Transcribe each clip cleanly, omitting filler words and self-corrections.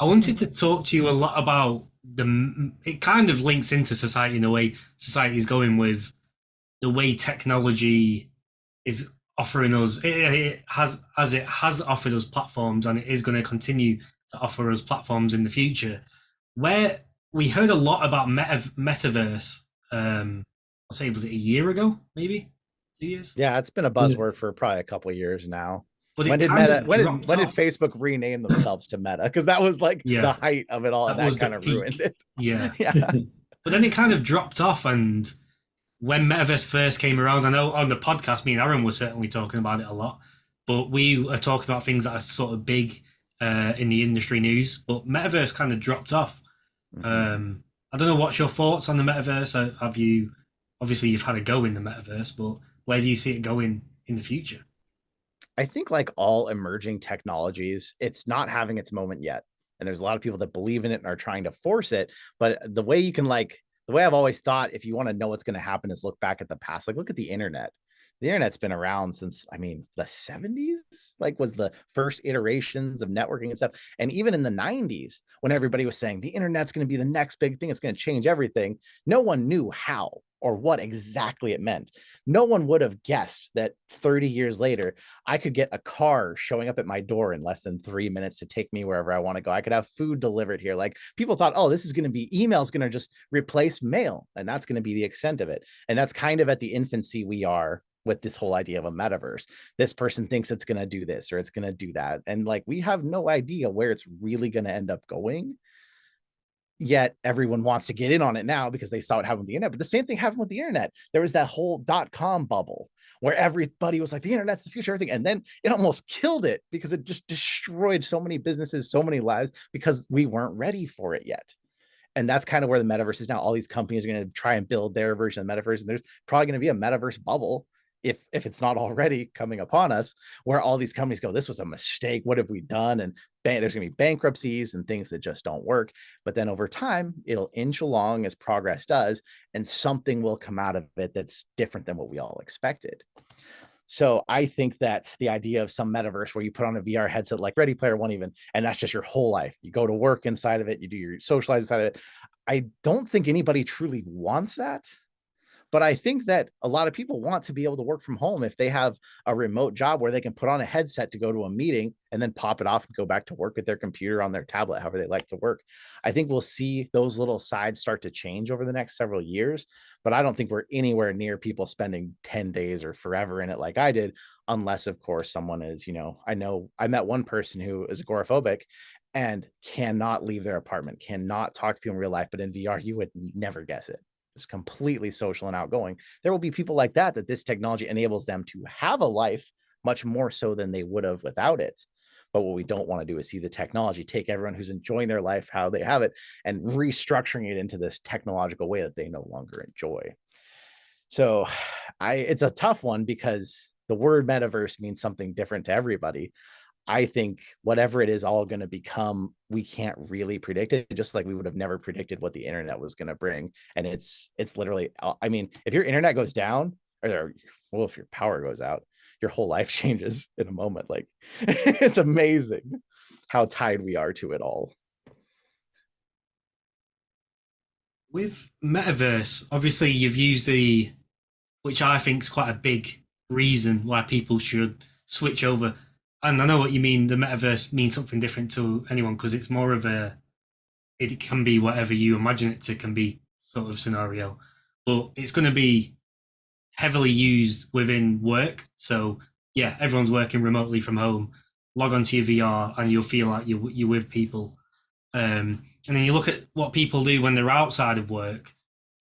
I wanted to talk to you a lot about it kind of links into society in the way society is going with the way technology is offering us it has offered us platforms and it is going to continue to offer us platforms in the future where we heard a lot about metaverse. I'll say, was it a year ago, maybe 2 years? Yeah, it's been a Yeah. buzzword for probably a couple of years now. But When it did kind Meta of when did dropped when did off. Facebook rename themselves to Meta? Because that was like the Yeah, height of it all, and that that was the kind of ruined peak. it. Yeah. Yeah. But then it kind of dropped off. And when Metaverse first came around, I know on the podcast, me and Aaron were certainly talking about it a lot, but we are talking about things that are sort of big in the industry news. But Metaverse kind of dropped off. Mhm. I don't know, what's your thoughts on the Metaverse? Have you, obviously, you've had a go in the Metaverse, but where do you see it going in the future? I think like all emerging technologies, it's not having its moment yet. And there's a lot of people that believe in it and are trying to force it. But the way you can like the way I've always thought, if you want to know what's going to happen, is look back at the past. Like look at the internet. The internet's been around since, I mean, the 70s, like was the first iterations of networking and stuff. And even in the 90s, when everybody was saying the internet's going to be the next big thing, it's going to change everything, no one knew how or what exactly it meant. No one would have guessed that 30 years later, I could get a car showing up at my door in less than 3 minutes to take me wherever I want to go. I could have food delivered here. Like people thought, oh, this is going to be email is going to just replace mail. And that's going to be the extent of it. And that's kind of at the infancy we are with this whole idea of a metaverse. This person thinks it's going to do this or it's going to do that. And like we have no idea where it's really going to end up going, yet everyone wants to get in on it now because they saw it happen with the internet. But the same thing happened with the internet. There was that whole .com bubble where everybody was like, the internet's the future, everything. And then it almost killed it because it just destroyed so many businesses, so many lives because we weren't ready for it yet. And that's kind of where the metaverse is now. All these companies are going to try and build their version of the metaverse, and there's probably going to be a metaverse bubble if it's not already coming upon us, where all these companies go, this was a mistake. What have we done? And there's going to be bankruptcies and things that just don't work. But then over time, it'll inch along as progress does, and something will come out of it that's different than what we all expected. So I think that the idea of some metaverse where you put on a VR headset like Ready Player One, even, and that's just your whole life. You go to work inside of it, you do your socialize inside of it. I don't think anybody truly wants that. But I think that a lot of people want to be able to work from home if they have a remote job where they can put on a headset to go to a meeting and then pop it off and go back to work at their computer on their tablet, however they like to work. I think we'll see those little sides start to change over the next several years, but I don't think we're anywhere near people spending 10 days or forever in it like I did, unless, of course, someone is, I know I met one person who is agoraphobic and cannot leave their apartment, cannot talk to people in real life, but in VR, you would never guess it. Just completely social and outgoing. There will be people like that this technology enables them to have a life much more so than they would have without it. But what we don't want to do is see the technology take everyone who's enjoying their life how they have it and restructuring it into this technological way that they no longer enjoy. So it's a tough one because the word metaverse means something different to everybody. I think whatever it is all going to become, we can't really predict it, just like we would have never predicted what the internet was going to bring. And it's literally, I mean, if your internet goes down, or well, if your power goes out, your whole life changes in a moment. Like it's amazing how tied we are to it all. With Metaverse, obviously, you've used the, which I think is quite a big reason why people should switch over. And I know what you mean. The metaverse means something different to anyone because it's more of a, it can be whatever you imagine it to, can be sort of scenario, but it's going to be heavily used within work. So yeah, everyone's working remotely from home. Log onto your VR and you'll feel like you're with people. And then you look at what people do when they're outside of work.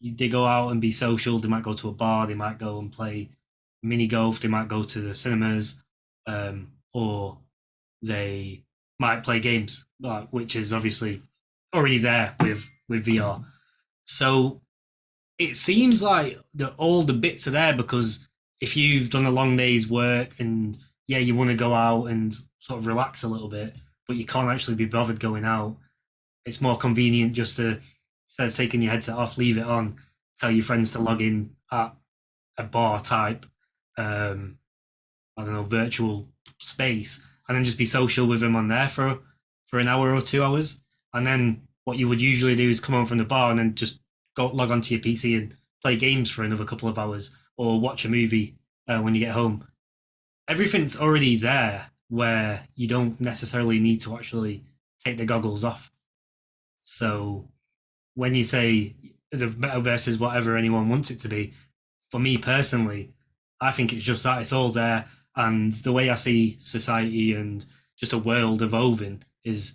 They go out and be social. They might go to a bar. They might go and play mini golf. They might go to the cinemas, or they might play games, which is obviously already there with VR. So it seems like all the bits are there because if you've done a long day's work and yeah, you want to go out and sort of relax a little bit, but you can't actually be bothered going out, it's more convenient just to, instead of taking your headset off, leave it on, tell your friends to log in at a bar type, um, I don't know, virtual space, and then just be social with them on there for an hour or 2 hours. And then what you would usually do is come home from the bar and then just go log onto your PC and play games for another couple of hours or watch a movie when you get home. Everything's already there where you don't necessarily need to actually take the goggles off. So when you say the metaverse is whatever anyone wants it to be, for me personally, I think it's just that it's all there. And the way I see society and just a world evolving is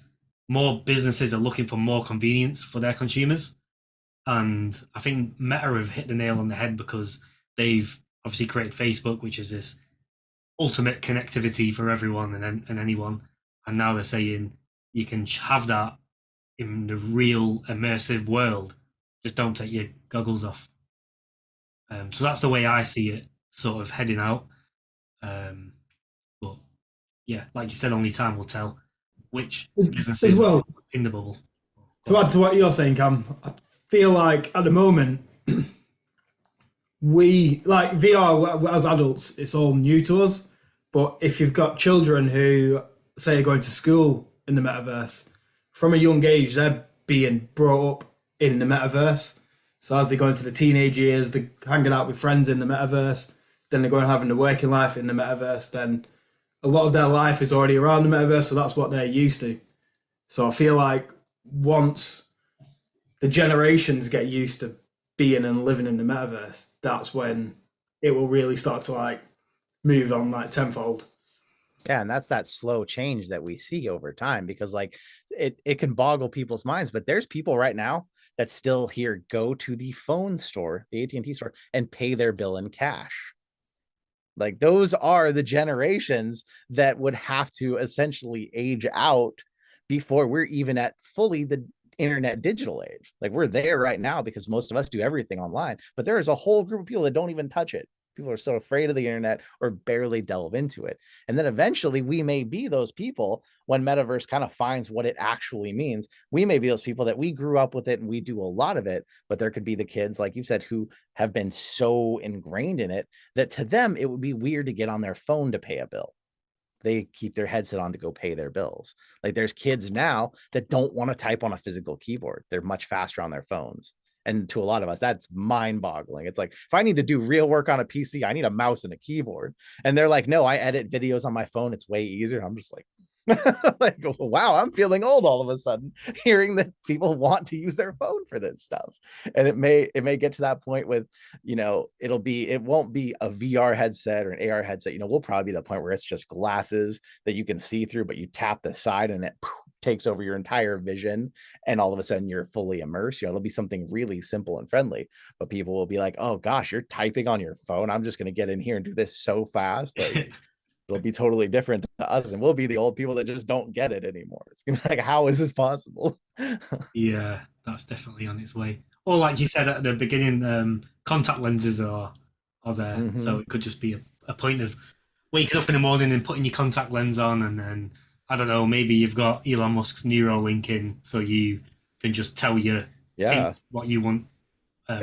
more businesses are looking for more convenience for their consumers. And I think Meta have hit the nail on the head because they've obviously created Facebook, which is this ultimate connectivity for everyone and anyone. And now they're saying you can have that in the real immersive world. Just don't take your goggles off. So that's the way I see it, sort of heading out. But yeah, like you said, only time will tell which As businesses are well, in the bubble. to add to what you're saying, Cam, I feel like at the moment we like VR as adults, it's all new to us. But if you've got children who say are going to school in the metaverse, from a young age, they're being brought up in the metaverse. So as they go into the teenage years, they're hanging out with friends in the metaverse. Then they're going and having the working life in the metaverse. Then a lot of their life is already around the metaverse, so that's what they're used to. So I feel like once the generations get used to being and living in the metaverse, that's when it will really start to like move on like tenfold. Yeah, and that's that slow change that we see over time, because like it can boggle people's minds, but there's people right now that still here go to the phone store, the AT&T store, and pay their bill in cash. Like those are the generations that would have to essentially age out before we're even at fully the internet digital age. Like we're there right now because most of us do everything online, but there is a whole group of people that don't even touch it. People are so afraid of the internet or barely delve into it. And then eventually we may be those people when metaverse kind of finds what it actually means. We may be those people that we grew up with it and we do a lot of it, but there could be the kids, like you said, who have been so ingrained in it that to them it would be weird to get on their phone to pay a bill. They keep their headset on to go pay their bills. Like there's kids now that don't want to type on a physical keyboard. They're much faster on their phones. And to a lot of us, that's mind boggling. It's like, if I need to do real work on a PC, I need a mouse and a keyboard. And they're like, no, I edit videos on my phone. It's way easier. I'm just like, like, wow, I'm feeling old all of a sudden, hearing that people want to use their phone for this stuff. And it may get to that point with, it won't be a VR headset or an AR headset. We'll probably be the point where it's just glasses that you can see through, but you tap the side and it takes over your entire vision. And all of a sudden you're fully immersed. It'll be something really simple and friendly, but people will be like, oh gosh, you're typing on your phone. I'm just going to get in here and do this so fast. Like, it'll be totally different to us, and we'll be the old people that just don't get it anymore. It's gonna be like, how is this possible? Yeah, that's definitely on its way. Or like you said at the beginning, contact lenses are there, so it could just be a point of waking up in the morning and putting your contact lens on, and then I don't know, maybe you've got Elon Musk's Neuralink in, so you can just tell your Yeah, what you want up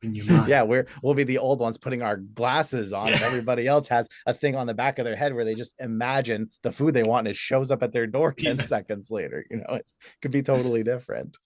in your mind. yeah, we'll be the old ones putting our glasses on, and everybody else has a thing on the back of their head where they just imagine the food they want and it shows up at their door 10 seconds later. It could be totally different.